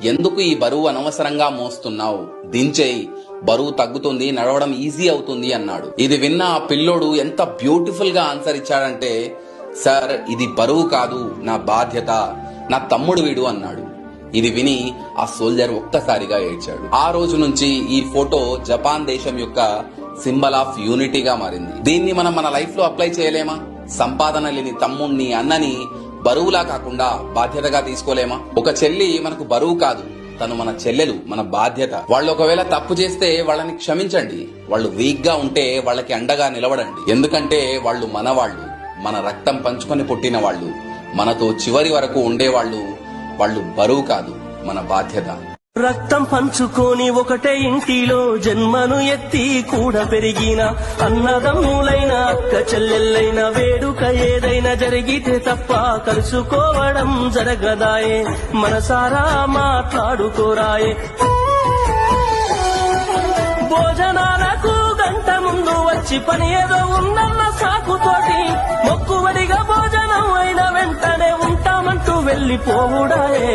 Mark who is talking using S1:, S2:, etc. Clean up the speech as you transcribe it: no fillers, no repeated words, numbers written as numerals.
S1: ఎందుకు ఈ బరువు అనవసరంగా మోస్తున్నావు, దించేయి, బరువు తగ్గుతుంది, నడవడం ఈజీ అవుతుంది అన్నాడు. ఇది విన్న ఆ పిల్లోడు ఎంత బ్యూటిఫుల్ గా ఆన్సర్ ఇచ్చాడంటే, సార్ ఇది బరువు కాదు, నా బాధ్యత, నా తమ్ముడు వీడు అన్నాడు. ఇది విని ఆ సోల్జర్ ఒక్కసారిగా ఏడ్చాడు. ఆ రోజు నుంచి ఈ ఫోటో జపాన్ దేశం యొక్క సింబల్ ఆఫ్ యూనిటీగా మారింది. దీన్ని మనం మన లైఫ్ లో అప్లై చేయలేమా? సంపాదన లేని తమ్ముణ్ణి, అన్నని బరువులా కాకుండా బాధ్యతగా తీసుకోలేమా? ఒక చెల్లి మనకు బరువు కాదు, తను మన చెల్లెలు, మన బాధ్యత. వాళ్ళు ఒకవేళ తప్పు చేస్తే వాళ్ళని క్షమించండి. వాళ్ళు వీక్ గా ఉంటే వాళ్ళకి అండగా నిలబడండి. ఎందుకంటే వాళ్ళు మనవాళ్ళు, మన రక్తం పంచుకొని పుట్టిన వాళ్ళు, మనతో చివరి వరకు ఉండేవాళ్ళు. వాళ్ళు బరువు కాదు, మన బాధ్యత.
S2: రక్తం పంచుకొని ఒకటే ఇంటిలో జన్మను ఎత్తి కూడా పెరిగిన అన్నదమ్ములైన అక్క చెల్లెళ్ళైన వేడుక ఏదైనా జరిగితే తప్ప కలుసుకోవడం జరగదాయే. మనసారా మాట్లాడుకోరాయే. భోజనాలకు గంట ముందు వచ్చి పని ఏదో ఉందన్న సాకుతోటి మొక్కువడిగా భోజనం అయిన వెంటనే ఉంటామంటూ వెళ్లిపోవుడాయే.